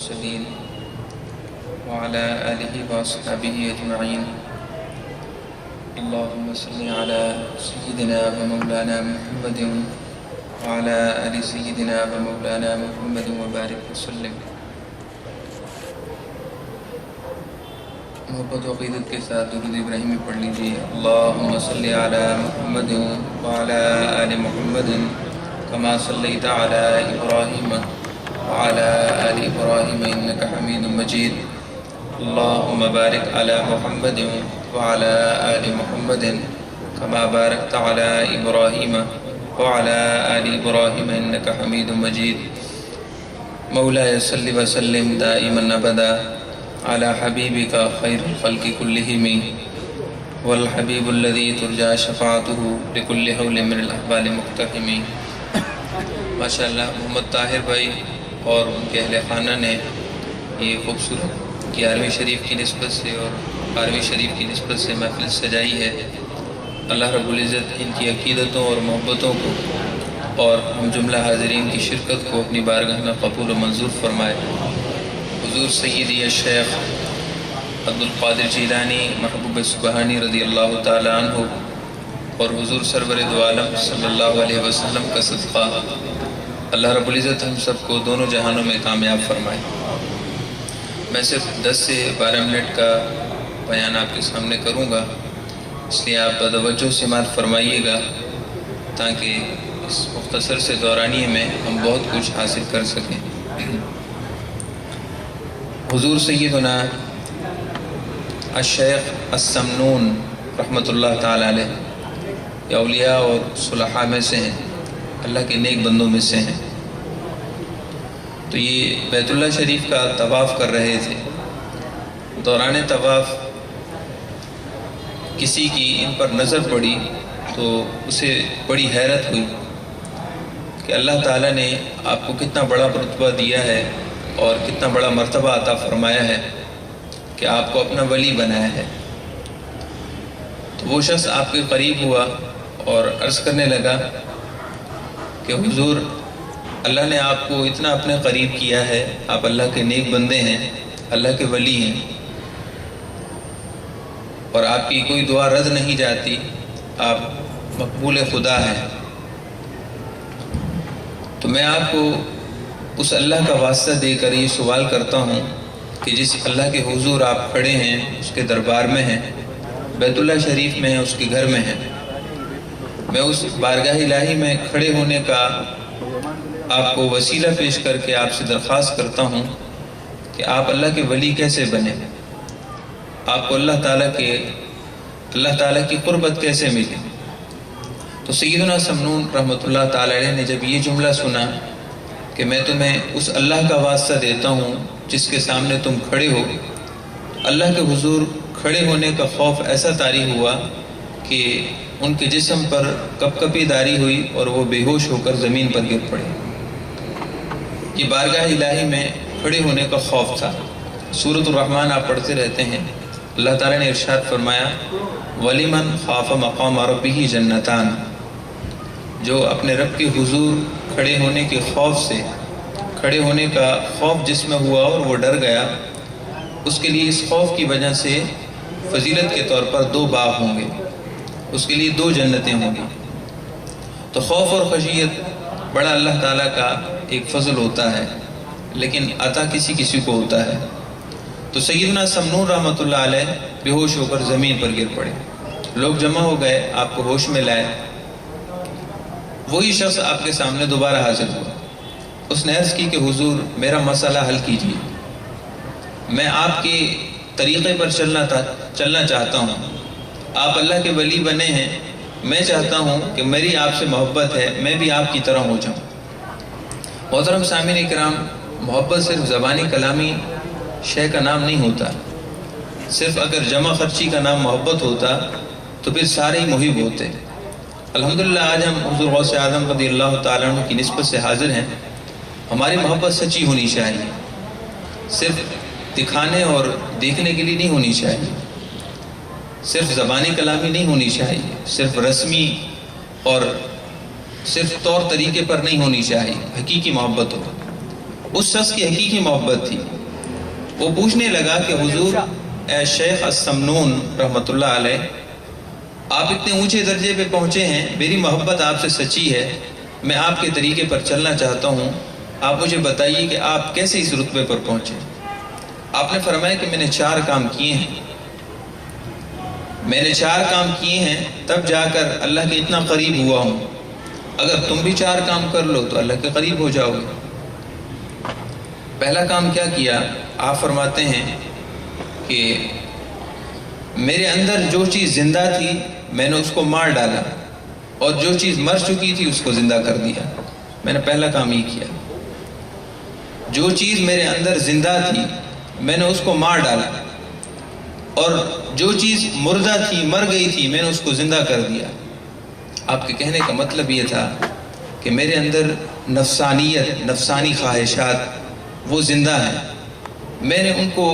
المرسلين وعلى آله وأصحابه أجمعين. اللهم صل على سيدنا ومولانا محمد وعلى آل سيدنا ومولانا محمد وبارك وسلم. محبت و عقیدت کے ساتھ درود ابراہیمی پڑھ لیجیے. اللهم صل على محمد وعلى آل محمد كما صليت على إبراهيم وعلى آل إبراهيم إنك حميد مجيد. اللهم بارك على محمد وعلى آل محمد كما باركت على إبراهيم وعلى آل إبراهيم إنك حميد مجيد. مولاي صل وسلم دائما أبدا على حبيبك خير الخلق كلهم والحبيب الذي ترجى شفاعته لكل حول من الأحوال مقتحم. ماشاءاللہ محمد طاہر بھائی اور ان کے اہل خانہ نے یہ خوبصورت 11ویں شریف کی نسبت سے اور 12ویں شریف کی نسبت سے محفل سجائی ہے. اللہ رب العزت ان کی عقیدتوں اور محبتوں کو اور ہم جملہ حاضرین کی شرکت کو اپنی بارگاہ میں قبول و منظور فرمائے. حضور سیدی الشیخ عبدالقادر جیلانی محبوب سبحانی رضی اللہ تعالی عنہ اور حضور سرور دو عالم صلی اللہ علیہ وسلم کا صدقہ اللہ رب العزت ہم سب کو دونوں جہانوں میں کامیاب فرمائے. میں صرف 10 سے 12 منٹ کا بیان آپ کے سامنے کروں گا، اس لیے آپ توجہ سے سماعت فرمائیے گا تاکہ اس مختصر سے دورانیے میں ہم بہت کچھ حاصل کر سکیں. حضور سیدنا الشیخ السمنون رحمۃ اللہ تعالی علیہ یہ اولیاء اور صلحاء میں سے ہیں، اللہ کے نیک بندوں میں سے ہیں. تو یہ بیت اللہ شریف کا طواف کر رہے تھے. دوران طواف کسی کی ان پر نظر پڑی تو اسے بڑی حیرت ہوئی کہ اللہ تعالیٰ نے آپ کو کتنا بڑا رتبہ دیا ہے اور کتنا بڑا مرتبہ عطا فرمایا ہے کہ آپ کو اپنا ولی بنایا ہے. تو وہ شخص آپ کے قریب ہوا اور عرض کرنے لگا کہ حضور اللہ نے آپ کو اتنا اپنے قریب کیا ہے، آپ اللہ کے نیک بندے ہیں، اللہ کے ولی ہیں اور آپ کی کوئی دعا رد نہیں جاتی، آپ مقبول خدا ہیں. تو میں آپ کو اس اللہ کا واسطہ دے کر یہ سوال کرتا ہوں کہ جس اللہ کے حضور آپ کھڑے ہیں، اس کے دربار میں ہیں، بیت اللہ شریف میں ہیں، اس کے گھر میں ہیں، میں اس بارگاہ الہی میں کھڑے ہونے کا آپ کو وسیلہ پیش کر کے آپ سے درخواست کرتا ہوں کہ آپ اللہ کے ولی کیسے بنیں، آپ کو اللہ تعالیٰ کی قربت کیسے ملے. تو سیدنا سمنون رحمۃ اللہ تعالی علیہ نے جب یہ جملہ سنا کہ میں تمہیں اس اللہ کا واسطہ دیتا ہوں جس کے سامنے تم کھڑے ہو، اللہ کے حضور کھڑے ہونے کا خوف ایسا طاری ہوا کہ ان کے جسم پر کپ کپی داری ہوئی اور وہ بے ہوش ہو کر زمین پر گر پڑے. یہ بارگاہ الہی میں کھڑے ہونے کا خوف تھا. سورۃ الرحمن آپ پڑھتے رہتے ہیں، اللہ تعالیٰ نے ارشاد فرمایا وَلِمَنْ خَافَ مَقَامَ رَبِّهِ جَنَّتَانِ، جو اپنے رب کے حضور کھڑے ہونے کے خوف سے، کھڑے ہونے کا خوف جس میں ہوا اور وہ ڈر گیا، اس کے لیے اس خوف کی وجہ سے فضیلت کے طور پر 2 باغ ہوں گے، اس کے لیے 2 جنتیں ہوں گی. تو خوف اور خشیت بڑا اللہ تعالیٰ کا ایک فضل ہوتا ہے، لیکن عطا کسی کو ہوتا ہے. تو سیدنا سمنون رحمۃ اللہ علیہ بے ہوش ہو کر زمین پر گر پڑے. لوگ جمع ہو گئے، آپ کو ہوش میں لائے. وہی شخص آپ کے سامنے دوبارہ حاضر ہوا. اس نے عرض کی کہ حضور میرا مسئلہ حل کیجیے، میں آپ کے طریقے پر چلنا چاہتا ہوں، آپ اللہ کے ولی بنے ہیں، میں چاہتا ہوں کہ میری آپ سے محبت ہے، میں بھی آپ کی طرح ہو جاؤں. محترم سامعین کرام، محبت صرف زبانی کلامی شے کا نام نہیں ہوتا. صرف اگر جمع خرچی کا نام محبت ہوتا تو پھر سارے ہی محب ہوتے. الحمدللہ آج ہم حضور غوث اعظم رضی اللہ تعالیٰ عنہ کی نسبت سے حاضر ہیں. ہماری محبت سچی ہونی چاہیے، صرف دکھانے اور دیکھنے کے لیے نہیں ہونی چاہیے، صرف زبانی کلامی نہیں ہونی چاہیے، صرف رسمی اور صرف طور طریقے پر نہیں ہونی چاہیے، حقیقی محبت ہو. اس شخص کی حقیقی محبت تھی۔ وہ پوچھنے لگا کہ حضور اے شیخ السمنون رحمۃ اللہ علیہ، آپ اتنے اونچے درجے پہ پہنچے ہیں، میری محبت آپ سے سچی ہے، میں آپ کے طریقے پر چلنا چاہتا ہوں، آپ مجھے بتائیے کہ آپ کیسے اس رتبے پر پہنچے؟ آپ نے فرمایا کہ میں نے 4 کام کیے ہیں، میں نے 4 کام کیے ہیں تب جا کر اللہ کے اتنا قریب ہوا ہوں، اگر تم بھی 4 کام کر لو تو اللہ کے قریب ہو جاؤ گے۔ پہلا کام کیا کیا؟ آپ فرماتے ہیں کہ میرے اندر جو چیز زندہ تھی میں نے اس کو مار ڈالا، اور جو چیز مر چکی تھی اس کو زندہ کر دیا۔ میں نے پہلا کام یہ کیا، جو چیز میرے اندر زندہ تھی میں نے اس کو مار ڈالا، اور جو چیز مردہ تھی مر گئی تھی میں نے اس کو زندہ کر دیا۔ آپ کے کہنے کا مطلب یہ تھا کہ میرے اندر نفسانیت، نفسانی خواہشات وہ زندہ ہیں، میں نے ان کو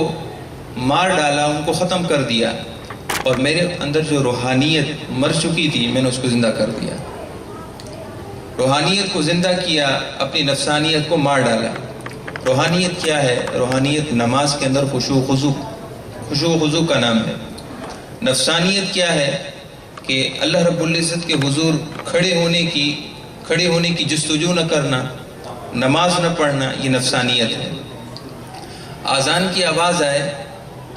مار ڈالا، ان کو ختم کر دیا، اور میرے اندر جو روحانیت مر چکی تھی میں نے اس کو زندہ کر دیا۔ روحانیت کو زندہ کیا، اپنی نفسانیت کو مار ڈالا۔ روحانیت کیا ہے؟ روحانیت نماز کے اندر خشوع و خضوع کا نام ہے۔ نفسانیت کیا ہے؟ کہ اللہ رب العزت کے حضور کھڑے ہونے کی جستجو نہ کرنا، نماز نہ پڑھنا، یہ نفسانیت ہے۔ اذان کی آواز آئے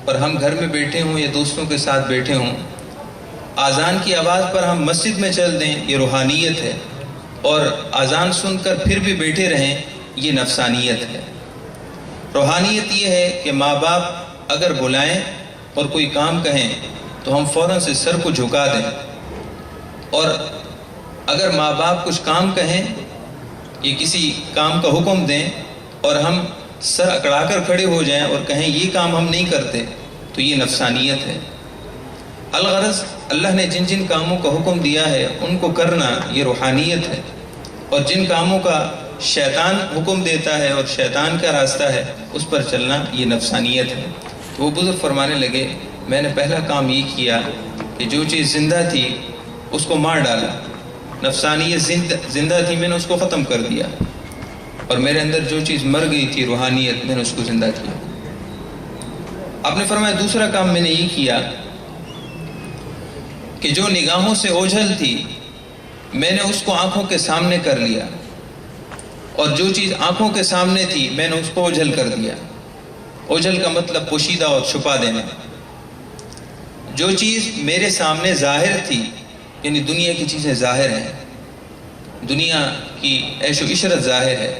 اور ہم گھر میں بیٹھے ہوں یا دوستوں کے ساتھ بیٹھے ہوں، اذان کی آواز پر ہم مسجد میں چل دیں، یہ روحانیت ہے، اور اذان سن کر پھر بھی بیٹھے رہیں، یہ نفسانیت ہے۔ روحانیت یہ ہے کہ ماں باپ اگر بلائیں اور کوئی کام کہیں تو ہم فوراً سے سر کو جھکا دیں، اور اگر ماں باپ کچھ کام کہیں یا کسی کام کا حکم دیں اور ہم سر اکڑا کر کھڑے ہو جائیں اور کہیں یہ کام ہم نہیں کرتے، تو یہ نفسانیت ہے۔ الغرض اللہ نے جن جن کاموں کا حکم دیا ہے ان کو کرنا، یہ روحانیت ہے، اور جن کاموں کا شیطان حکم دیتا ہے اور شیطان کا راستہ ہے اس پر چلنا، یہ نفسانیت ہے۔ تو وہ بزرگ فرمانے لگے میں نے پہلا کام یہ کیا کہ جو چیز زندہ تھی اس کو مار ڈالا، نفسانیت زندہ تھی میں نے اس کو ختم کر دیا، اور میرے اندر جو چیز مر گئی تھی روحانیت میں نے اس کو زندہ کیا۔ آپ نے فرمایا دوسرا کام میں نے یہ کیا کہ جو نگاہوں سے اوجھل تھی میں نے اس کو آنکھوں کے سامنے کر لیا، اور جو چیز آنکھوں کے سامنے تھی میں نے اس کو اوجھل کر دیا۔ اوجھل کا مطلب پوشیدہ اور چھپا دینا۔ جو چیز میرے سامنے ظاہر تھی، یعنی دنیا کی چیزیں ظاہر ہیں، دنیا کی عیش و عشرت ظاہر ہے،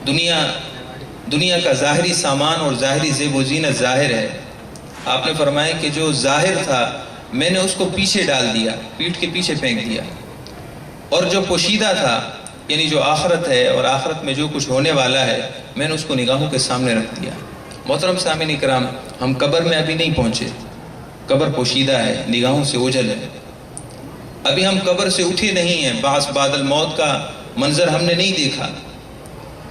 دنیا کا ظاہری سامان اور ظاہری زیب و زینت ظاہر ہے۔ آپ نے فرمایا کہ جو ظاہر تھا میں نے اس کو پیچھے ڈال دیا، پیٹھ کے پیچھے پھینک دیا، اور جو پوشیدہ تھا یعنی جو آخرت ہے اور آخرت میں جو کچھ ہونے والا ہے میں نے اس کو نگاہوں کے سامنے رکھ دیا۔ محترم سامعین کرام، ہم قبر میں ابھی نہیں پہنچے، قبر پوشیدہ ہے، نگاہوں سے اوجھل ہے، ابھی ہم قبر سے اٹھے نہیں ہیں، بعد الموت کا منظر ہم نے نہیں دیکھا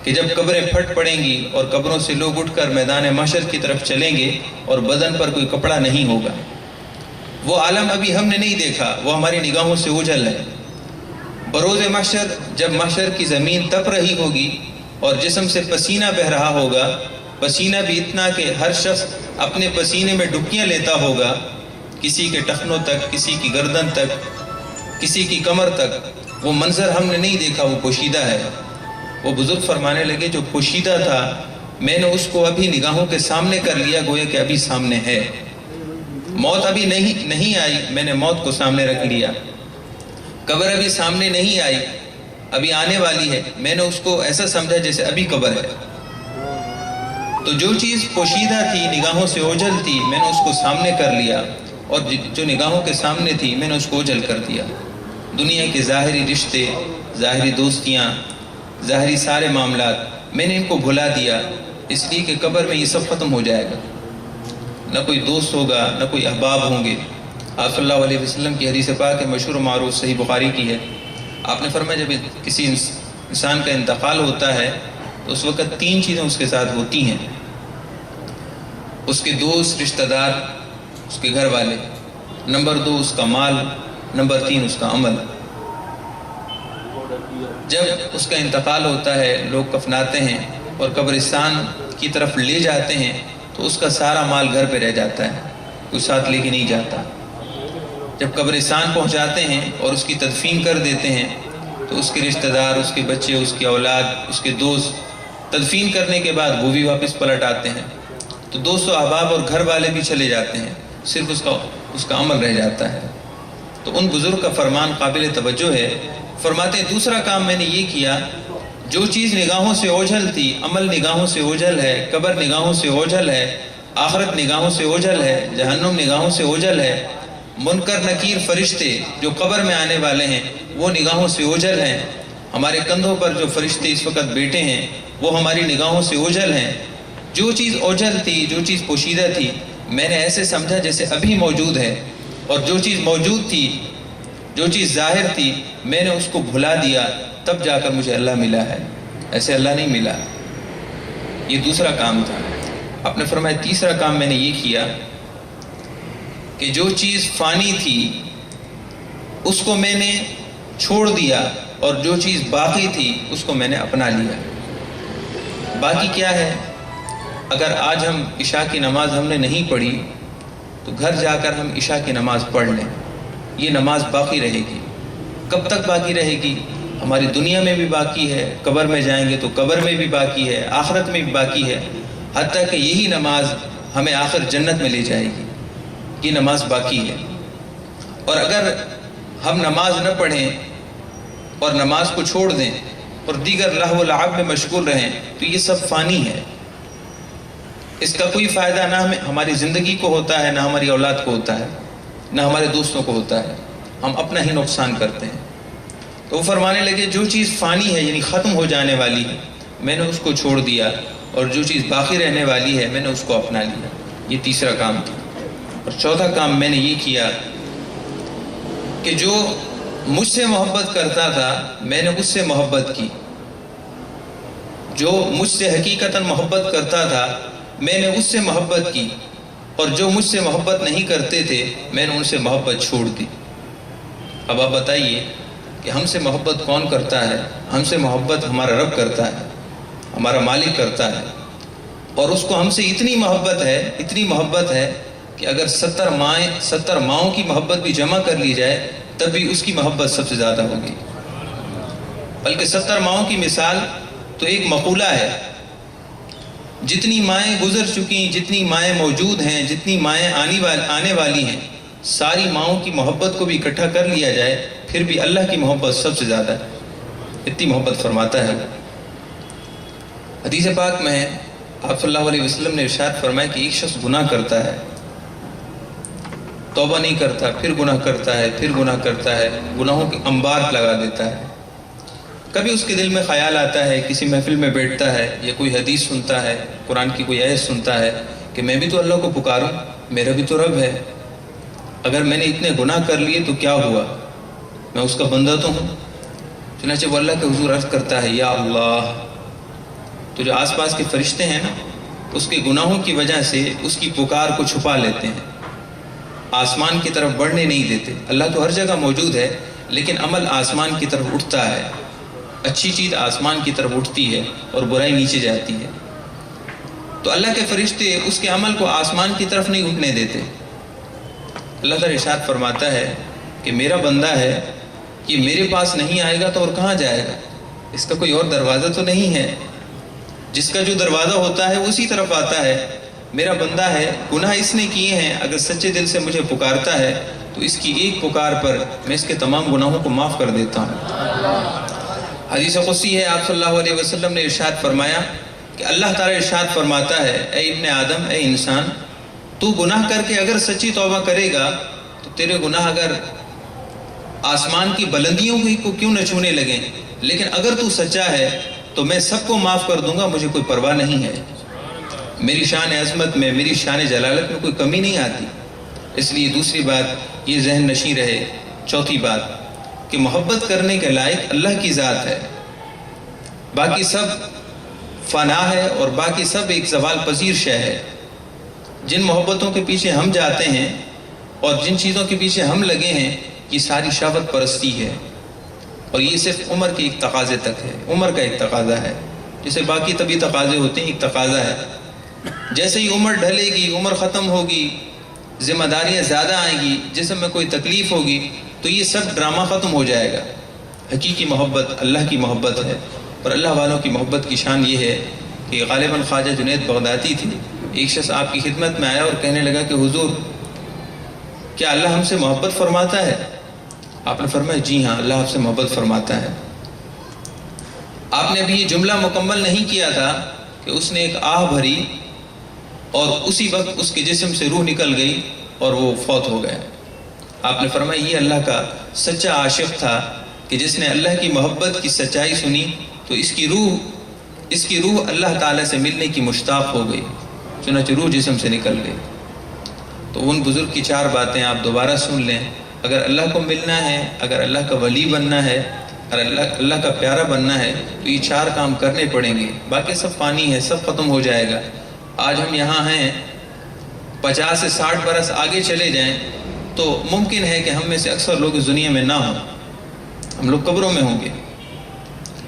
کہ جب قبریں پھٹ پڑیں گی اور قبروں سے لوگ اٹھ کر میدان محشر کی طرف چلیں گے اور بدن پر کوئی کپڑا نہیں ہوگا، وہ عالم ابھی ہم نے نہیں دیکھا، وہ ہماری نگاہوں سے اوجھل ہے۔ بروز محشر جب محشر کی زمین تپ رہی ہوگی اور جسم سے پسینہ بہہ رہا ہوگا، پسینہ بھی اتنا کہ ہر شخص اپنے پسینے میں ڈبکیاں لیتا ہوگا، کسی کے ٹخنوں تک، کسی کی گردن تک، کسی کی کمر تک، وہ منظر ہم نے نہیں دیکھا، وہ پوشیدہ ہے۔ وہ بزرگ فرمانے لگے جو پوشیدہ تھا میں نے اس کو ابھی نگاہوں کے سامنے کر لیا، گویا کہ ابھی سامنے ہے۔ موت ابھی نہیں آئی، میں نے موت کو سامنے رکھ لیا۔ قبر ابھی سامنے نہیں آئی، ابھی آنے والی ہے، میں نے اس کو ایسا سمجھا جیسے ابھی قبر ہے۔ تو جو چیز پوشیدہ تھی، نگاہوں سے اوجھل تھی، میں نے اس کو سامنے کر لیا، اور جو نگاہوں کے سامنے تھی میں نے اس کو اوجھل کر دیا۔ دنیا کے ظاہری رشتے، ظاہری دوستیاں، ظاہری سارے معاملات میں نے ان کو بھلا دیا، اس لیے کہ قبر میں یہ سب ختم ہو جائے گا، نہ کوئی دوست ہوگا، نہ کوئی احباب ہوں گے۔ آپ صلی اللہ علیہ وسلم کی حدیث پاک ہے، مشہور و معروف، صحیح بخاری کی ہے۔ آپ نے فرمایا جب کسی انسان کا انتقال ہوتا ہے تو اس وقت 3 چیزیں اس کے ساتھ ہوتی ہیں، اس کے دوست، رشتہ دار، اس کے گھر والے، نمبر 2 اس کا مال، نمبر 3 اس کا عمل۔ جب اس کا انتقال ہوتا ہے، لوگ کفناتے ہیں اور قبرستان کی طرف لے جاتے ہیں تو اس کا سارا مال گھر پہ رہ جاتا ہے، کوئی ساتھ لے کے نہیں جاتا۔ جب قبرستان پہنچاتے ہیں اور اس کی تدفین کر دیتے ہیں تو اس کے رشتہ دار، اس کے بچے، اس کی اولاد، اس کے دوست تدفین کرنے کے بعد وہ بھی واپس پلٹ آتے ہیں، تو دوست و احباب اور گھر والے بھی چلے جاتے ہیں، صرف اس کا عمل رہ جاتا ہے۔ تو ان بزرگ کا فرمان قابل توجہ ہے۔ فرماتے ہیں دوسرا کام میں نے یہ کیا، جو چیز نگاہوں سے اوجھل تھی، عمل نگاہوں سے اوجھل ہے، قبر نگاہوں سے اوجھل ہے، آخرت نگاہوں سے اوجھل ہے، جہنم نگاہوں سے اوجھل ہے، منکر نکیر فرشتے جو قبر میں آنے والے ہیں وہ نگاہوں سے اوجھل ہیں، ہمارے کندھوں پر جو فرشتے اس وقت بیٹھے ہیں وہ ہماری نگاہوں سے اوجھل ہیں۔ جو چیز اوجھل تھی، جو چیز پوشیدہ تھی، میں نے ایسے سمجھا جیسے ابھی موجود ہے، اور جو چیز موجود تھی، جو چیز ظاہر تھی، میں نے اس کو بھلا دیا، تب جا کر مجھے اللہ ملا ہے، ایسے اللہ نہیں ملا۔ یہ دوسرا کام تھا۔ آپ نے فرمایا تیسرا کام میں نے یہ کیا کہ جو چیز فانی تھی اس کو میں نے چھوڑ دیا، اور جو چیز باقی تھی اس کو میں نے اپنا لیا۔ باقی کیا ہے؟ اگر آج ہم عشاء کی نماز ہم نے نہیں پڑھی تو گھر جا کر ہم عشاء کی نماز پڑھ لیں، یہ نماز باقی رہے گی۔ کب تک باقی رہے گی؟ ہماری دنیا میں بھی باقی ہے، قبر میں جائیں گے تو قبر میں بھی باقی ہے، آخرت میں بھی باقی ہے، حتیٰ کہ یہی نماز ہمیں آخر جنت میں لے جائے گی۔ یہ نماز باقی ہے۔ اور اگر ہم نماز نہ پڑھیں اور نماز کو چھوڑ دیں اور دیگر لہو و لعب میں مشغول رہیں تو یہ سب فانی ہے، اس کا کوئی فائدہ نہ ہماری زندگی کو ہوتا ہے، نہ ہماری اولاد کو ہوتا ہے، نہ ہمارے دوستوں کو ہوتا ہے، ہم اپنا ہی نقصان کرتے ہیں۔ تو وہ فرمانے لگے جو چیز فانی ہے یعنی ختم ہو جانے والی ہے میں نے اس کو چھوڑ دیا، اور جو چیز باقی رہنے والی ہے میں نے اس کو اپنا لیا۔ یہ تیسرا کام تھا۔ اور چوتھا کام میں نے یہ کیا کہ جو مجھ سے محبت کرتا تھا میں نے اس سے محبت کی، جو مجھ سے حقیقتاً محبت کرتا تھا میں نے اس سے محبت کی، اور جو مجھ سے محبت نہیں کرتے تھے میں نے ان سے محبت چھوڑ دی۔ اب آپ بتائیے کہ ہم سے محبت کون کرتا ہے؟ ہم سے محبت ہمارا رب کرتا ہے، ہمارا مالک کرتا ہے، اور اس کو ہم سے اتنی محبت ہے کہ اگر 70 ماؤں کی محبت بھی جمع کر لی جائے تب بھی اس کی محبت سب سے زیادہ ہوگی۔ بلکہ 70 ماؤں کی مثال تو ایک مقولہ ہے، جتنی مائیں گزر چکی، جتنی مائیں موجود ہیں، جتنی مائیں آنے والی ہیں، ساری ماؤں کی محبت کو بھی اکٹھا کر لیا جائے پھر بھی اللہ کی محبت سب سے زیادہ ہے، اتنی محبت فرماتا ہے۔ حدیث پاک میں آپ صلی اللہ علیہ وسلم نے ارشاد فرمایا کہ ایک شخص گناہ کرتا ہے، توبہ نہیں کرتا، پھر گناہ کرتا ہے، پھر گناہ کرتا ہے، گناہوں کی انبار لگا دیتا ہے۔ کبھی اس کے دل میں خیال آتا ہے، کسی محفل میں بیٹھتا ہے یا کوئی حدیث سنتا ہے، قرآن کی کوئی آیت سنتا ہے کہ میں بھی تو اللہ کو پکاروں، میرا بھی تو رب ہے، اگر میں نے اتنے گناہ کر لیے تو کیا ہوا، میں اس کا بندہ تو ہوں۔ چنانچہ وہ اللہ کے حضور عرض کرتا ہے یا اللہ، تو جو آس پاس کے فرشتے ہیں نا اس کے گناہوں کی وجہ سے اس کی پکار کو چھپا لیتے ہیں، آسمان کی طرف بڑھنے نہیں دیتے۔ اللہ تو ہر جگہ موجود ہے لیکن عمل آسمان کی طرف اٹھتا ہے، اچھی چیز آسمان کی طرف اٹھتی ہے اور برائی نیچے جاتی ہے۔ تو اللہ کے فرشتے اس کے عمل کو آسمان کی طرف نہیں اٹھنے دیتے۔ اللہ تعالیٰ ارشاد فرماتا ہے کہ میرا بندہ ہے، یہ میرے پاس نہیں آئے گا تو اور کہاں جائے گا، اس کا کوئی اور دروازہ تو نہیں ہے، جس کا جو دروازہ ہوتا ہے اسی طرف آتا ہے۔ میرا بندہ ہے، گناہ اس نے کیے ہیں، اگر سچے دل سے مجھے پکارتا ہے تو اس کی ایک پکار پر میں اس کے تمام گناہوں کو معاف کر دیتا ہوں۔ حدیث قدسی ہے، آپ صلی اللہ علیہ وسلم نے ارشاد فرمایا کہ اللہ تعالیٰ ارشاد فرماتا ہے اے ابن آدم، اے انسان، تو گناہ کر کے اگر سچی توبہ کرے گا تو تیرے گناہ اگر آسمان کی بلندیوں کو کیوں نہ چھونے لگیں، لیکن اگر تو سچا ہے تو میں سب کو معاف کر دوں گا، مجھے کوئی پرواہ نہیں ہے، میری شان عظمت میں، میری شان جلالت میں کوئی کمی نہیں آتی۔ اس لیے دوسری بات یہ ذہن نشیں رہے، چوتھی بات کہ محبت کرنے کے لائق اللہ کی ذات ہے، باقی سب فنا ہے اور باقی سب ایک زوال پذیر شے ہے۔ جن محبتوں کے پیچھے ہم جاتے ہیں اور جن چیزوں کے پیچھے ہم لگے ہیں یہ ساری شہوت پرستی ہے، اور یہ صرف عمر کے ایک تقاضے تک ہے، عمر کا ایک تقاضا ہے۔ جیسے باقی طبی تقاضے ہوتے ہیں، ایک تقاضا ہے، جیسے ہی عمر ڈھلے گی، عمر ختم ہوگی، ذمہ داریاں زیادہ آئیں گی، جسم میں کوئی تکلیف ہوگی، تو یہ سب ڈرامہ ختم ہو جائے گا۔ حقیقی محبت اللہ کی محبت ہے، اور اللہ والوں کی محبت کی شان یہ ہے کہ غالباً خواجہ جنید بغدادی تھے، ایک شخص آپ کی خدمت میں آیا اور کہنے لگا کہ حضور کیا اللہ ہم سے محبت فرماتا ہے؟ آپ نے فرمایا جی ہاں، اللہ آپ سے محبت فرماتا ہے۔ آپ نے ابھی یہ جملہ مکمل نہیں کیا تھا کہ اس نے ایک آہ بھری اور اسی وقت اس کے جسم سے روح نکل گئی اور وہ فوت ہو گیا۔ آپ نے فرمایا یہ اللہ کا سچا عاشق تھا کہ جس نے اللہ کی محبت کی سچائی سنی تو اس کی روح اللہ تعالیٰ سے ملنے کی مشتاق ہو گئی، چنانچہ روح جسم سے نکل گئی۔ تو ان بزرگ کی 4 باتیں آپ دوبارہ سن لیں، اگر اللہ کو ملنا ہے، اگر اللہ کا ولی بننا ہے، اگر اللہ کا پیارا بننا ہے تو یہ 4 کام کرنے پڑیں گے، باقی سب فانی ہے، سب ختم ہو جائے گا۔ آج ہم یہاں ہیں، 50 سے 60 برس آگے چلے جائیں تو ممکن ہے کہ ہم میں سے اکثر لوگ اس دنیا میں نہ ہوں، ہم لوگ قبروں میں ہوں گے،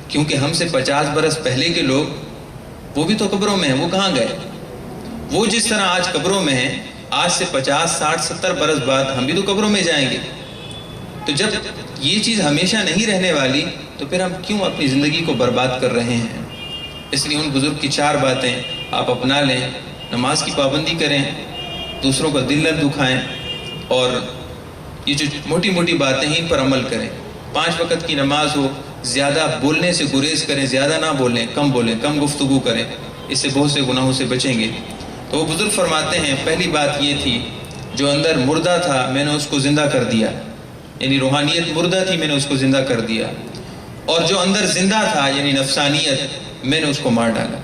کیونکہ ہم سے 50 برس پہلے کے لوگ وہ بھی تو قبروں میں ہیں، وہ کہاں گئے؟ وہ جس طرح آج قبروں میں ہیں، آج سے 50 60 70 برس بعد ہم بھی تو قبروں میں جائیں گے۔ تو جب یہ چیز ہمیشہ نہیں رہنے والی تو پھر ہم کیوں اپنی زندگی کو برباد کر رہے ہیں؟ اس لیے ان بزرگ کی 4 باتیں آپ اپنا لیں، نماز کی پابندی کریں، دوسروں کا دل نہ دکھائیں، اور یہ جو موٹی موٹی باتیں ہیں ان پر عمل کریں۔ 5 وقت کی نماز ہو، زیادہ بولنے سے گریز کریں، زیادہ نہ بولیں، کم گفتگو کریں، اس سے بہت سے گناہوں سے بچیں گے۔ تو وہ بزرگ فرماتے ہیں پہلی بات یہ تھی جو اندر مردہ تھا میں نے اس کو زندہ کر دیا، یعنی روحانیت مردہ تھی میں نے اس کو زندہ کر دیا، اور جو اندر زندہ تھا یعنی نفسانیت میں نے اس کو مار ڈالا۔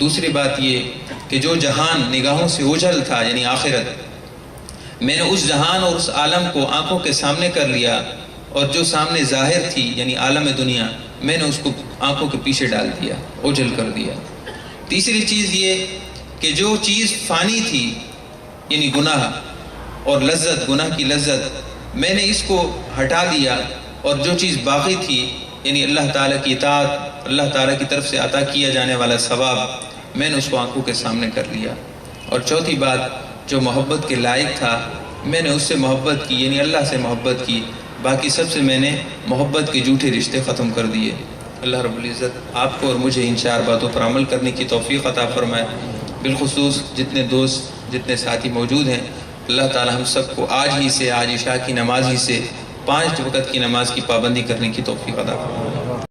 دوسری بات یہ کہ جو جہان نگاہوں سے اوجھل تھا یعنی آخرت، میں نے اس جہان اور اس عالم کو آنکھوں کے سامنے کر لیا، اور جو سامنے ظاہر تھی یعنی عالم دنیا میں نے اس کو آنکھوں کے پیچھے ڈال دیا، اوجھل کر دیا۔ تیسری چیز یہ کہ جو چیز فانی تھی یعنی گناہ اور لذت، گناہ کی لذت، میں نے اس کو ہٹا دیا، اور جو چیز باقی تھی یعنی اللہ تعالیٰ کی اطاعت، اللہ تعالیٰ کی طرف سے عطا کیا جانے والا ثواب، میں نے اس کو آنکھوں کے سامنے کر لیا۔ اور چوتھی بات جو محبت کے لائق تھا میں نے اس سے محبت کی یعنی اللہ سے محبت کی، باقی سب سے میں نے محبت کے جھوٹے رشتے ختم کر دیے۔ اللہ رب العزت آپ کو اور مجھے ان 4 باتوں پر عمل کرنے کی توفیق عطا فرمائے، بالخصوص جتنے دوست جتنے ساتھی موجود ہیں، اللہ تعالی ہم سب کو آج عشاء کی نماز ہی سے 5 وقت کی نماز کی پابندی کرنے کی توفیق عطا فرمائے۔